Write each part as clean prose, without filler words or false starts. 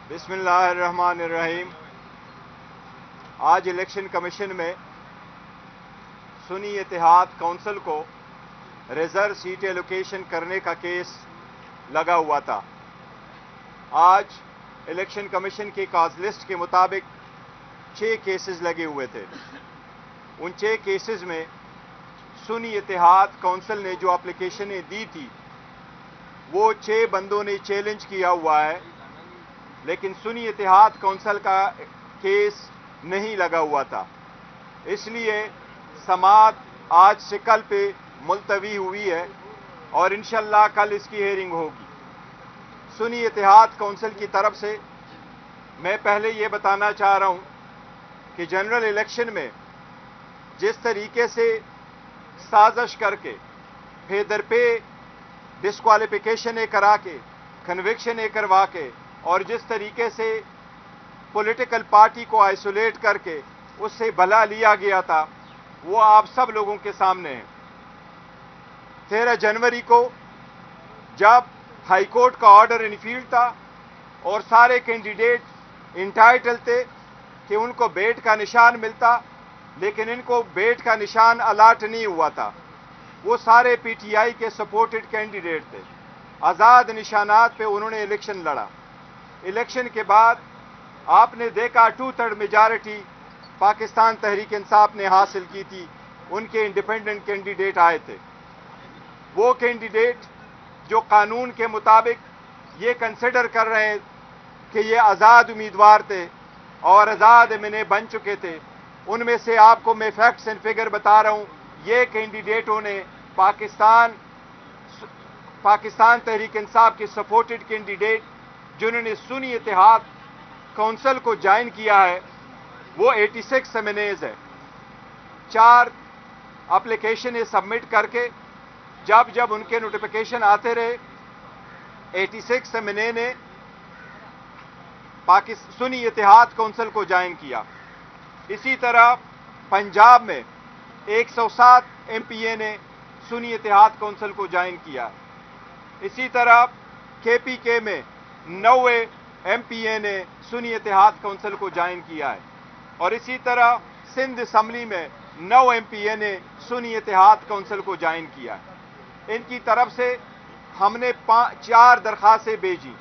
بسم اللہ الرحمن الرحیم۔ آج الیکشن کمیشن میں سنی اتحاد کونسل کو ریزرو سیٹ ایلوکیشن کرنے کا کیس لگا ہوا تھا۔ آج الیکشن کمیشن کی کاز لسٹ کے مطابق 6 کیسز لگے ہوئے تھے۔ ان 6 کیسز میں سنی اتحاد کونسل نے جو اپلیکیشنیں دی تھی وہ 6 بندوں نے چیلنج کیا ہوا ہے، لیکن سنی اتحاد کونسل کا کیس نہیں لگا ہوا تھا۔ اس لیے سماعت آج سے کل پہ ملتوی ہوئی ہے اور انشاءاللہ کل اس کی ہیئرنگ ہوگی۔ سنی اتحاد کونسل کی طرف سے میں پہلے یہ بتانا چاہ رہا ہوں کہ جنرل الیکشن میں جس طریقے سے سازش کر کے پھیدر پہ ڈسکوالیفیکیشنیں کرا کے کنوکشنیں کروا کے اور جس طریقے سے پولیٹیکل پارٹی کو آئسولیٹ کر کے اس سے بھلا لیا گیا تھا وہ آپ سب لوگوں کے سامنے ہے۔ 13 جنوری کو جب ہائی کورٹ کا آرڈر انفیلڈ تھا اور سارے کینڈیڈیٹ انٹائٹل تھے کہ ان کو بیٹ کا نشان ملتا، لیکن ان کو بیٹ کا نشان الاٹ نہیں ہوا تھا۔ وہ سارے پی ٹی آئی کے سپورٹڈ کینڈیڈیٹ تھے۔ آزاد نشانات پہ انہوں نے الیکشن لڑا۔ الیکشن کے بعد آپ نے دیکھا 2/3 میجارٹی پاکستان تحریک انصاف نے حاصل کی تھی۔ ان کے انڈیپینڈنٹ کینڈیڈیٹ آئے تھے۔ وہ کینڈیڈیٹ جو قانون کے مطابق یہ کنسیڈر کر رہے ہیں کہ یہ آزاد امیدوار تھے اور آزاد ایمنے بن چکے تھے، ان میں سے آپ کو میں فیکٹس اینڈ فگر بتا رہا ہوں۔ یہ کینڈیڈیٹوں نے پاکستان تحریک انصاف کے سپورٹڈ کینڈیڈیٹ جنہوں نے سنی اتحاد کونسل کو جوائن کیا ہے وہ 86 ایمنیز ہے۔ 4 اپلیکیشنیں سبمٹ کر کے جب ان کے نوٹیفیکیشن آتے رہے 86 ایمنے نے سنی اتحاد کونسل کو جوائن کیا۔ اسی طرح پنجاب میں 107 ایم پی اے نے سنی اتحاد کونسل کو جوائن کیا۔ اسی طرح کے پی کے میں 90 ایم پی اے نے سنی اتحاد کونسل کو جوائن کیا ہے، اور اسی طرح سندھ اسمبلی میں 9 ایم پی اے نے سنی اتحاد کونسل کو جوائن کیا ہے۔ ان کی طرف سے ہم نے 4 درخواستیں بھیجی۔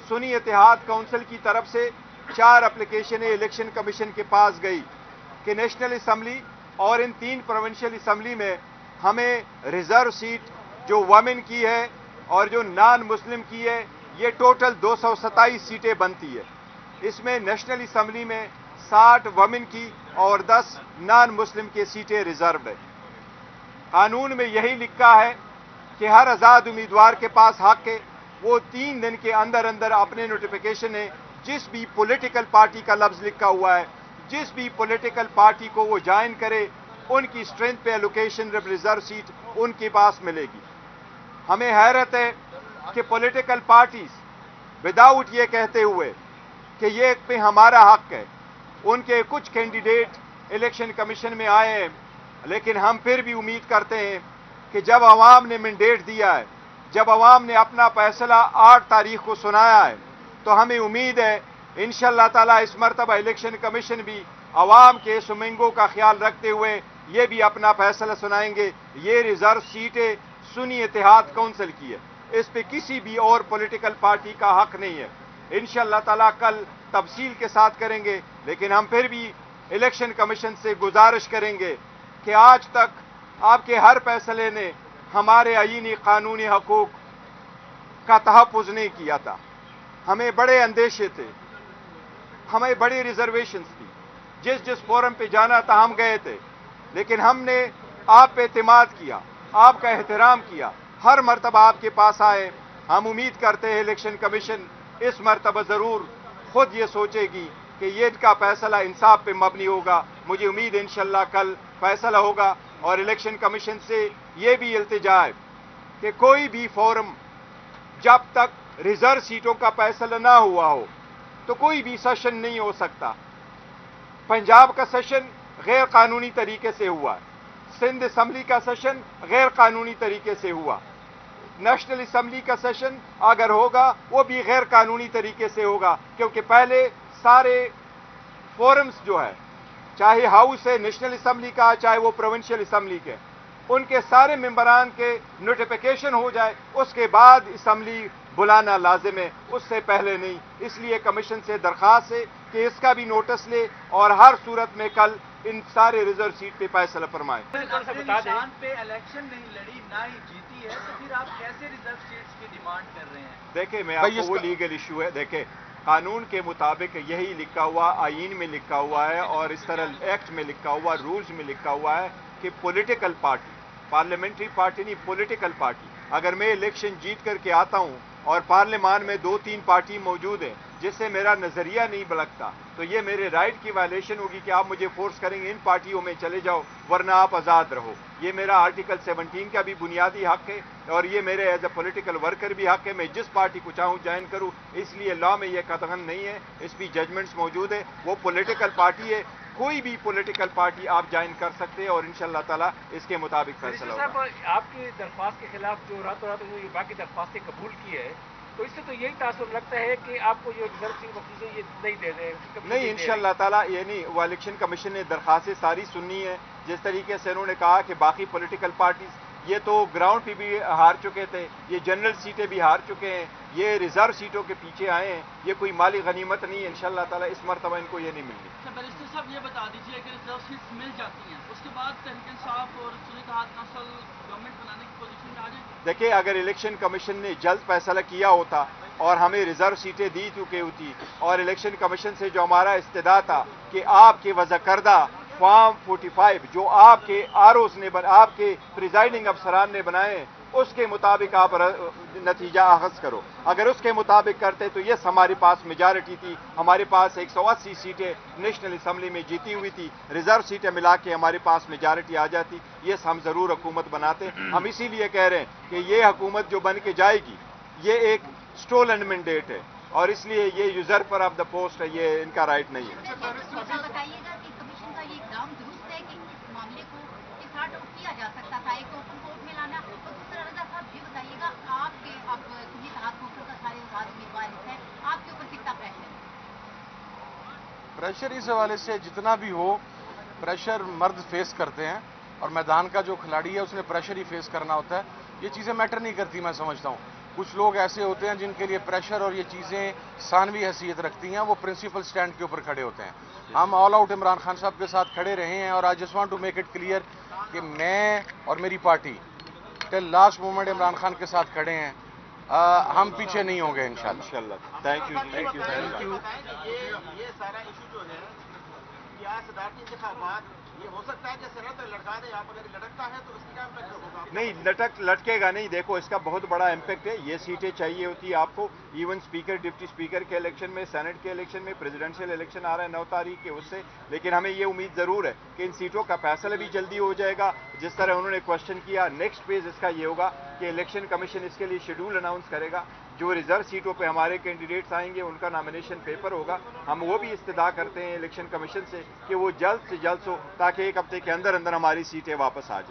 سنی اتحاد کونسل کی طرف سے 4 اپلیکیشنیں الیکشن کمیشن کے پاس گئی کہ نیشنل اسمبلی اور ان 3 پروونشل اسمبلی میں ہمیں ریزرو سیٹ جو وومن کی ہے اور جو نان مسلم کی ہے یہ ٹوٹل 227 سیٹیں بنتی ہے۔ اس میں نیشنل اسمبلی میں 60 وومن کی اور 10 نان مسلم کی سیٹیں ریزروڈ ہے۔ قانون میں یہی لکھا ہے کہ ہر آزاد امیدوار کے پاس حق ہے وہ 3 دن کے اندر اپنے نوٹیفیکیشن ہے جس بھی پولیٹیکل پارٹی کا لفظ لکھا ہوا ہے جس بھی پولیٹیکل پارٹی کو وہ جوائن کرے ان کی اسٹرینتھ پہ ایلوکیشن ریزرو سیٹ ان کے پاس ملے گی۔ ہمیں حیرت ہے کہ پولیٹیکل پارٹیز وداؤٹ یہ کہتے ہوئے کہ یہ پہ ہمارا حق ہے، ان کے کچھ کینڈیڈیٹ الیکشن کمیشن میں آئے ہیں، لیکن ہم پھر بھی امید کرتے ہیں کہ جب عوام نے مینڈیٹ دیا ہے، جب عوام نے اپنا فیصلہ 8 تاریخ کو سنایا ہے، تو ہمیں امید ہے انشاءاللہ تعالیٰ اس مرتبہ الیکشن کمیشن بھی عوام کے اس امنگوں کا خیال رکھتے ہوئے یہ بھی اپنا فیصلہ سنائیں گے۔ یہ ریزرو سیٹیں سنی اتحاد کونسل کی ہے، اس پہ کسی بھی اور پولیٹیکل پارٹی کا حق نہیں ہے۔ انشاءاللہ تعالیٰ کل تفصیل کے ساتھ کریں گے، لیکن ہم پھر بھی الیکشن کمیشن سے گزارش کریں گے کہ آج تک آپ کے ہر فیصلے نے ہمارے آئینی قانونی حقوق کا تحفظ نہیں کیا تھا۔ ہمیں بڑے اندیشے تھے، ہمیں بڑی ریزرویشنز تھی، جس فورم پہ جانا تھا ہم گئے تھے، لیکن ہم نے آپ پہ اعتماد کیا، آپ کا احترام کیا، ہر مرتبہ آپ کے پاس آئے۔ ہم امید کرتے ہیں الیکشن کمیشن اس مرتبہ ضرور خود یہ سوچے گی کہ یہ ان کا فیصلہ انصاف پہ مبنی ہوگا۔ مجھے امید ہے انشاءاللہ کل فیصلہ ہوگا، اور الیکشن کمیشن سے یہ بھی التجا ہے کہ کوئی بھی فورم جب تک ریزرو سیٹوں کا فیصلہ نہ ہوا ہو تو کوئی بھی سیشن نہیں ہو سکتا۔ پنجاب کا سیشن غیر قانونی طریقے سے ہوا، سندھ اسمبلی کا سیشن غیر قانونی طریقے سے ہوا، نیشنل اسمبلی کا سیشن اگر ہوگا وہ بھی غیر قانونی طریقے سے ہوگا، کیونکہ پہلے سارے فورمز جو ہے، چاہے ہاؤس ہے نیشنل اسمبلی کا، چاہے وہ پروونشل اسمبلی کے، ان کے سارے ممبران کے نوٹیفیکیشن ہو جائے، اس کے بعد اسمبلی بلانا لازم ہے، اس سے پہلے نہیں۔ اس لیے کمیشن سے درخواست ہے کہ اس کا بھی نوٹس لے اور ہر صورت میں کل ان سارے ریزرو سیٹ پہ فیصلہ فرمائیں۔ نشان پہ الیکشن نہیں لڑی، نہ ہی جیتی ہے، تو پھر آپ کیسے ریزرو سیٹس کی ڈیمانڈ کر رہے ہیں؟ دیکھیں میں آپ کو وہ لیگل ایشو ہے، دیکھیں قانون کے مطابق یہی لکھا ہوا، آئین میں لکھا ہوا ہے اور اس طرح ایکٹ میں لکھا ہوا، رولز میں لکھا ہوا ہے کہ پولیٹیکل پارٹی، پارلیمنٹری پارٹی نہیں، پولیٹیکل پارٹی، اگر میں الیکشن جیت کر کے آتا ہوں اور پارلیمان میں 2-3 پارٹی موجود ہیں جس سے میرا نظریہ نہیں بلکتا، تو یہ میرے رائٹ کی وائلیشن ہوگی کہ آپ مجھے فورس کریں گے ان پارٹیوں میں چلے جاؤ ورنہ آپ آزاد رہو۔ یہ میرا آرٹیکل 17 کا بھی بنیادی حق ہے اور یہ میرے ایز اے پولیٹیکل ورکر بھی حق ہے، میں جس پارٹی کو چاہوں جوائن کروں، اس لیے لا میں یہ قطعاً نہیں ہے، اس بھی ججمنٹس موجود ہے، وہ پولیٹیکل پارٹی ہے، کوئی بھی پولیٹیکل پارٹی آپ جوائن کر سکتے ہیں اور انشاءاللہ تعالیٰ اس کے مطابق فیصلہ ہوگا۔ صاحب آپ کی درخواست کے خلاف جو راتوں رات انہوں نے باقی درخواستیں قبول کی ہے، تو اس سے تو یہی تاثر لگتا ہے کہ آپ کو جو ریزرو سیٹ مخصوص ہے یہ نہیں دے دیں۔ نہیں انشاءاللہ تعالیٰ، یعنی وہ الیکشن کمیشن نے درخواستیں ساری سننی ہے، جس طریقے سے انہوں نے کہا کہ باقی پولیٹیکل پارٹیز یہ تو گراؤنڈ پہ بھی ہار چکے تھے، یہ جنرل سیٹیں بھی ہار چکے ہیں، یہ ریزرو سیٹوں کے پیچھے آئے ہیں، یہ کوئی مالی غنیمت نہیں ہے، انشاءاللہ تعالیٰ اس مرتبہ ان کو یہ نہیں ملنی۔ بیرسٹر صاحب یہ بتا دیجیے کہ ریزرو سیٹس مل جاتی ہیں، اس کے بعد تحریک انصاف اور سنی اتحاد کونسل گورنمنٹ بنانے کی پوزیشن میں آ جائیں گے؟ دیکھیں اگر الیکشن کمیشن نے جلد فیصلہ کیا ہوتا اور ہمیں ریزرو سیٹیں دی چکی ہوتی اور الیکشن کمیشن سے جو ہمارا استدعا تھا کہ آپ کے وضع کردہ فارم 45 جو آپ کے آرઓز نے آپ کے پریزائڈنگ افسران نے بنائے ہیں اس کے مطابق آپ نتیجہ اخذ کرو، اگر اس کے مطابق کرتے تو یس ہمارے پاس میجارٹی تھی، ہمارے پاس 180 سیٹیں نیشنل اسمبلی میں جیتی ہوئی تھی، ریزرو سیٹیں ملا کے ہمارے پاس میجارٹی آ جاتی، یس ہم ضرور حکومت بناتے۔ ہم اسی لیے کہہ رہے ہیں کہ یہ حکومت جو بن کے جائے گی یہ ایک اسٹولن مینڈیٹ ہے اور اس لیے یہ یوزرپر آف دا پوسٹ ہے، یہ ان کا رائٹ نہیں ہے۔ بتائیے گا کہ کمیشن کا یہ اقدام درست ہے کہ اس معاملے کو سارٹ آؤٹ کیا جا سکتا تھا، ایک تو اوپن کورٹ میں لانا، اور دوسرا رضا صاحب یہ بتائیے گا آپ کے اب سنی اتحاد کونسل کا سارے بعض امیدوار ہیں، آپ کے اوپر کتنا پریشر ہے؟ پریشر اس حوالے سے جتنا بھی ہو، پریشر مرد فیس کرتے ہیں اور میدان کا جو کھلاڑی ہے اس نے پریشر ہی فیس کرنا ہوتا ہے، یہ چیزیں میٹر نہیں کرتی میں سمجھتا ہوں۔ کچھ لوگ ایسے ہوتے ہیں جن کے لیے پریشر اور یہ چیزیں ثانوی حیثیت رکھتی ہیں، وہ پرنسپل سٹینڈ کے اوپر کھڑے ہوتے ہیں۔ ہم آل آؤٹ عمران خان صاحب کے ساتھ کھڑے رہے ہیں اور I just want to make it clear کہ میں اور میری party till last moment Imran Khan کے ساتھ کھڑے ہیں، ہم پیچھے نہیں ہوں گے انشاءاللہ۔ تھینک یو یہ سارا ایشو جو ہے یا صدارتی انتخابات، یہ ہو سکتا ہے کہ صنعت لڑکا دے، آپ اگر لڑکتا ہے تو اس کی کیا امپیکٹ ہوگا؟ نہیں لٹکے گا نہیں، دیکھو اس کا بہت بڑا امپیکٹ ہے، یہ سیٹیں چاہیے ہوتی ہے آپ کو، ایون اسپیکر ڈپٹی اسپیکر کے الیکشن میں، سینٹ کے الیکشن میں، پریزیڈنشیل الیکشن آ رہا ہے 9 تاریخ کے اس سے، لیکن ہمیں یہ امید ضرور ہے کہ ان سیٹوں کا فیصلہ بھی جلدی ہو جائے گا، جس طرح انہوں نے کوشچن کیا۔ نیکسٹ فیز اس کا یہ ہوگا کہ الیکشن کمیشن اس کے لیے شیڈول اناؤنس کرے گا، جو ریزرو سیٹوں پہ ہمارے کینڈیڈیٹس آئیں گے ان کا نامینیشن پیپر ہوگا، ہم وہ بھی استدعا کرتے ہیں الیکشن کمیشن سے کہ وہ جلد سے جلد ہو تاکہ 1 ہفتے کے اندر اندر ہماری سیٹیں واپس آ جائیں۔